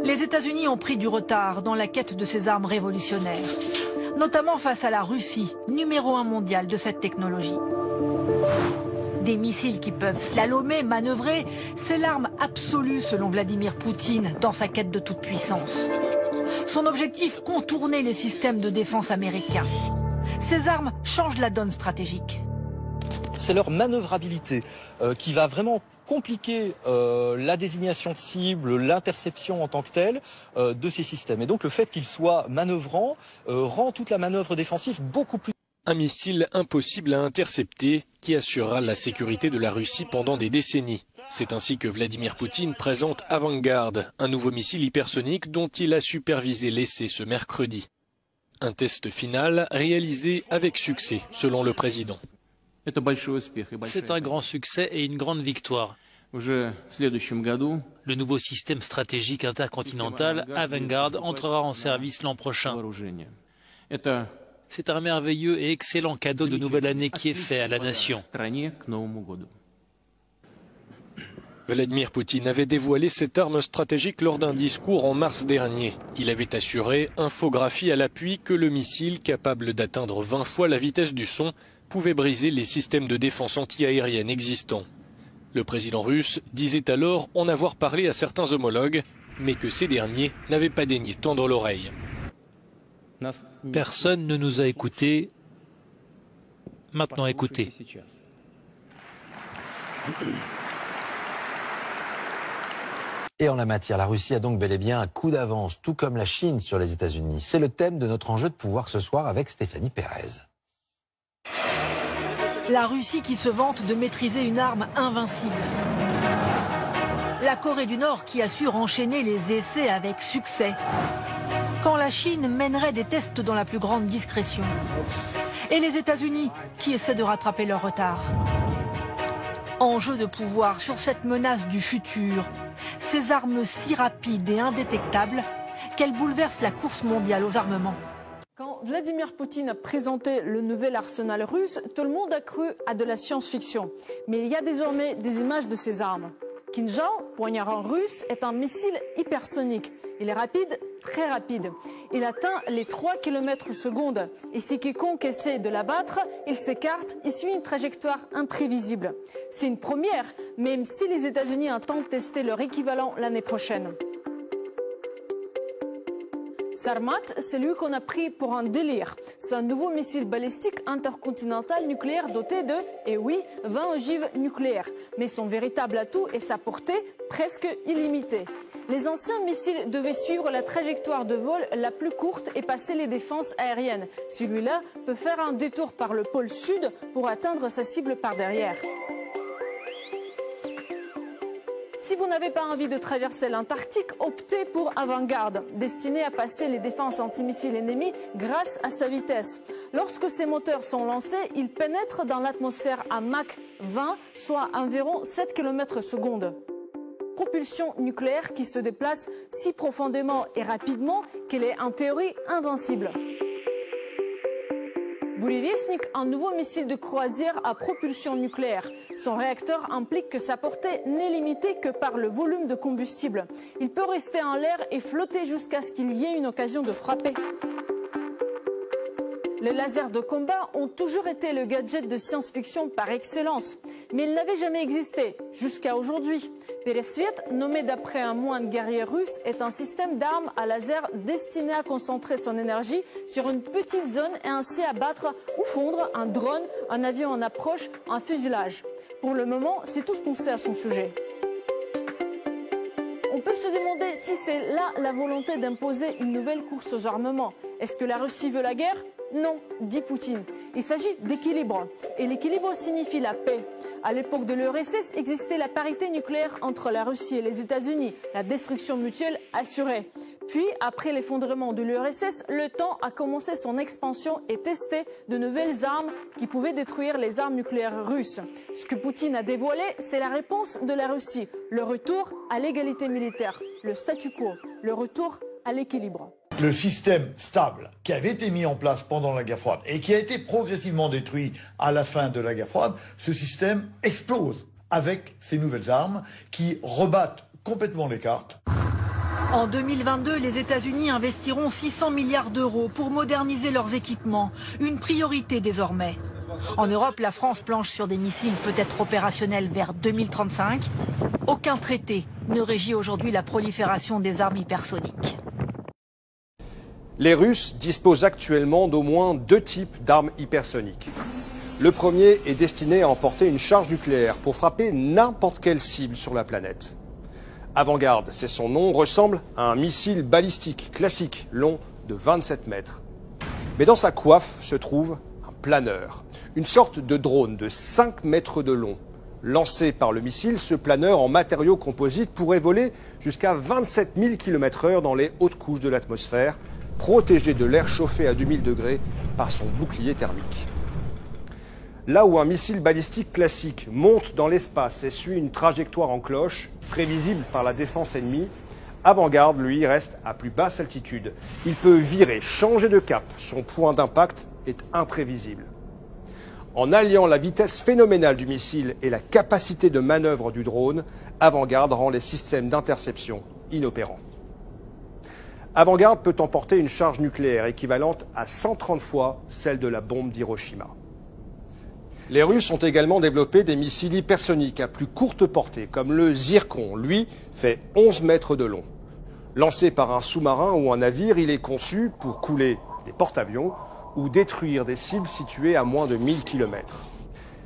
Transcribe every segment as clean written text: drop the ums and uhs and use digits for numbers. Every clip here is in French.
Les États-Unis ont pris du retard dans la quête de ces armes révolutionnaires, notamment face à la Russie, numéro 1 mondial de cette technologie. Des missiles qui peuvent slalomer, manœuvrer, c'est l'arme absolue selon Vladimir Poutine dans sa quête de toute puissance. Son objectif, contourner les systèmes de défense américains. Ces armes changent la donne stratégique. C'est leur manœuvrabilité qui va vraiment compliquer la désignation de cible, l'interception en tant que telle de ces systèmes. Et donc le fait qu'ils soient manœuvrants rend toute la manœuvre défensive beaucoup plus... Un missile impossible à intercepter qui assurera la sécurité de la Russie pendant des décennies. C'est ainsi que Vladimir Poutine présente Avangard, un nouveau missile hypersonique dont il a supervisé l'essai ce mercredi. Un test final réalisé avec succès, selon le président. C'est un grand succès et une grande victoire. Le nouveau système stratégique intercontinental Avangard entrera en service l'an prochain. C'est un merveilleux et excellent cadeau de nouvelle année qui est fait à la nation. Vladimir Poutine avait dévoilé cette arme stratégique lors d'un discours en mars dernier. Il avait assuré, infographie à l'appui, que le missile, capable d'atteindre 20 fois la vitesse du son, pouvait briser les systèmes de défense antiaérienne existants. Le président russe disait alors en avoir parlé à certains homologues, mais que ces derniers n'avaient pas daigné tendre l'oreille. Personne ne nous a écoutés. Maintenant écoutez. Et en la matière, la Russie a donc bel et bien un coup d'avance, tout comme la Chine sur les États-Unis. C'est le thème de notre enjeu de pouvoir ce soir avec Stéphanie Pérez. La Russie qui se vante de maîtriser une arme invincible. La Corée du Nord qui assure enchaîner les essais avec succès. Quand la Chine mènerait des tests dans la plus grande discrétion. Et les États-Unis qui essaient de rattraper leur retard. Enjeu de pouvoir sur cette menace du futur. Ces armes si rapides et indétectables qu'elles bouleversent la course mondiale aux armements. Quand Vladimir Poutine a présenté le nouvel arsenal russe, tout le monde a cru à de la science-fiction. Mais il y a désormais des images de ces armes. Kinjal, poignard russe, est un missile hypersonique. Il est rapide, très rapide. Il atteint les 3 km/s. Et si quiconque essaie de l'abattre, il s'écarte et suit une trajectoire imprévisible. C'est une première, même si les États-Unis entendent tester leur équivalent l'année prochaine. Sarmat, c'est lui qu'on a pris pour un délire. C'est un nouveau missile balistique intercontinental nucléaire doté de, et oui, 20 ogives nucléaires. Mais son véritable atout est sa portée presque illimitée. Les anciens missiles devaient suivre la trajectoire de vol la plus courte et passer les défenses aériennes. Celui-là peut faire un détour par le pôle sud pour atteindre sa cible par derrière. Si vous n'avez pas envie de traverser l'Antarctique, optez pour Avangard, destiné à passer les défenses antimissiles ennemies grâce à sa vitesse. Lorsque ces moteurs sont lancés, ils pénètrent dans l'atmosphère à Mach 20, soit environ 7 km/s. Propulsion nucléaire qui se déplace si profondément et rapidement qu'elle est en théorie invincible. Burevestnik, un nouveau missile de croisière à propulsion nucléaire. Son réacteur implique que sa portée n'est limitée que par le volume de combustible. Il peut rester en l'air et flotter jusqu'à ce qu'il y ait une occasion de frapper. Les lasers de combat ont toujours été le gadget de science-fiction par excellence, mais ils n'avaient jamais existé, jusqu'à aujourd'hui. Peresviet, nommé d'après un moine guerrier russe, est un système d'armes à laser destiné à concentrer son énergie sur une petite zone et ainsi abattre ou fondre un drone, un avion en approche, un fuselage. Pour le moment, c'est tout ce qu'on sait à son sujet. On peut se demander si c'est là la volonté d'imposer une nouvelle course aux armements. Est-ce que la Russie veut la guerre ? Non, dit Poutine. Il s'agit d'équilibre. Et l'équilibre signifie la paix. À l'époque de l'URSS existait la parité nucléaire entre la Russie et les États-Unis, la destruction mutuelle assurée. Puis, après l'effondrement de l'URSS, le temps a commencé son expansion et testé de nouvelles armes qui pouvaient détruire les armes nucléaires russes. Ce que Poutine a dévoilé, c'est la réponse de la Russie. Le retour à l'égalité militaire, le statu quo, le retour à l'équilibre. Le système stable qui avait été mis en place pendant la guerre froide et qui a été progressivement détruit à la fin de la guerre froide, ce système explose avec ces nouvelles armes qui rebattent complètement les cartes. En 2022, les États-Unis investiront 600 milliards d'euros pour moderniser leurs équipements, une priorité désormais. En Europe, la France planche sur des missiles peut-être opérationnels vers 2035. Aucun traité ne régit aujourd'hui la prolifération des armes hypersoniques. Les Russes disposent actuellement d'au moins 2 types d'armes hypersoniques. Le premier est destiné à emporter une charge nucléaire pour frapper n'importe quelle cible sur la planète. Avangard, c'est son nom, ressemble à un missile balistique classique long de 27 mètres. Mais dans sa coiffe se trouve un planeur, une sorte de drone de 5 mètres de long. Lancé par le missile, ce planeur en matériaux composites pourrait voler jusqu'à 27 000 km/h dans les hautes couches de l'atmosphère, protégé de l'air chauffé à 2000 degrés par son bouclier thermique. Là où un missile balistique classique monte dans l'espace et suit une trajectoire en cloche, prévisible par la défense ennemie, Avangard, lui, reste à plus basse altitude. Il peut virer, changer de cap. Son point d'impact est imprévisible. En alliant la vitesse phénoménale du missile et la capacité de manœuvre du drone, Avangard rend les systèmes d'interception inopérants. Avangard peut emporter une charge nucléaire équivalente à 130 fois celle de la bombe d'Hiroshima. Les Russes ont également développé des missiles hypersoniques à plus courte portée, comme le Zircon. Lui fait 11 mètres de long. Lancé par un sous-marin ou un navire, il est conçu pour couler des porte-avions ou détruire des cibles situées à moins de 1000 km.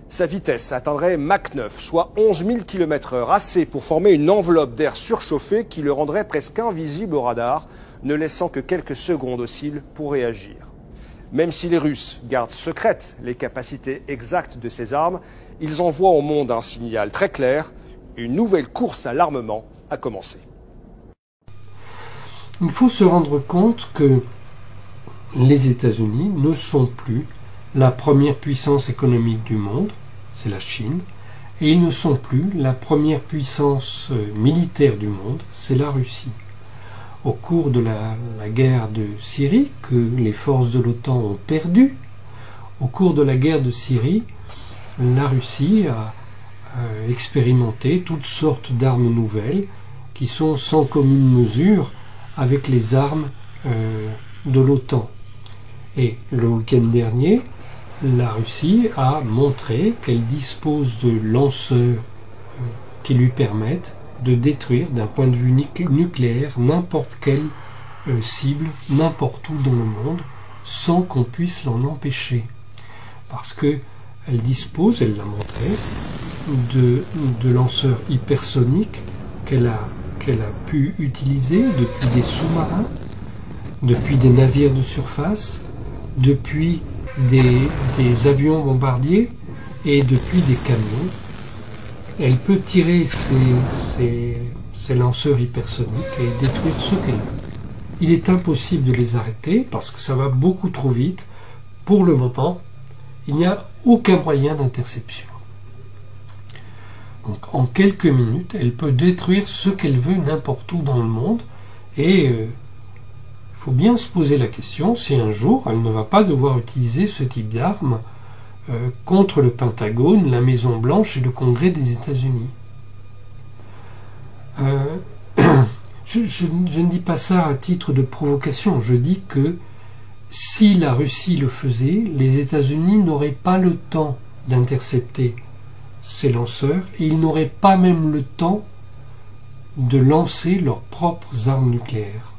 Sa vitesse atteindrait Mach 9, soit 11 000 km/h, assez pour former une enveloppe d'air surchauffé qui le rendrait presque invisible au radar, ne laissant que quelques secondes aux cibles pour réagir. Même si les Russes gardent secrètes les capacités exactes de ces armes, ils envoient au monde un signal très clair, une nouvelle course à l'armement a commencé. Il faut se rendre compte que les États-Unis ne sont plus la première puissance économique du monde, c'est la Chine, et ils ne sont plus la première puissance militaire du monde, c'est la Russie. Au cours de la guerre de Syrie, que les forces de l'OTAN ont perdu, au cours de la guerre de Syrie, la Russie a expérimenté toutes sortes d'armes nouvelles qui sont sans commune mesure avec les armes de l'OTAN. Et le week-end dernier, la Russie a montré qu'elle dispose de lanceurs qui lui permettent de détruire d'un point de vue nucléaire n'importe quelle cible, n'importe où dans le monde, sans qu'on puisse l'en empêcher. Parce qu'elle dispose, elle l'a montré, de lanceurs hypersoniques qu'elle a pu utiliser depuis des sous-marins, depuis des navires de surface, depuis des avions bombardiers et depuis des camions. Elle peut tirer ces lanceurs hypersoniques et détruire ce qu'elle veut. Il est impossible de les arrêter parce que ça va beaucoup trop vite. Pour le moment, il n'y a aucun moyen d'interception. Donc en quelques minutes, elle peut détruire ce qu'elle veut n'importe où dans le monde. Et il faut bien se poser la question si un jour elle ne va pas devoir utiliser ce type d'armes contre le Pentagone, la Maison Blanche et le Congrès des États-Unis. Je ne dis pas ça à titre de provocation, je dis que si la Russie le faisait, les États-Unis n'auraient pas le temps d'intercepter ces lanceurs et ils n'auraient pas même le temps de lancer leurs propres armes nucléaires.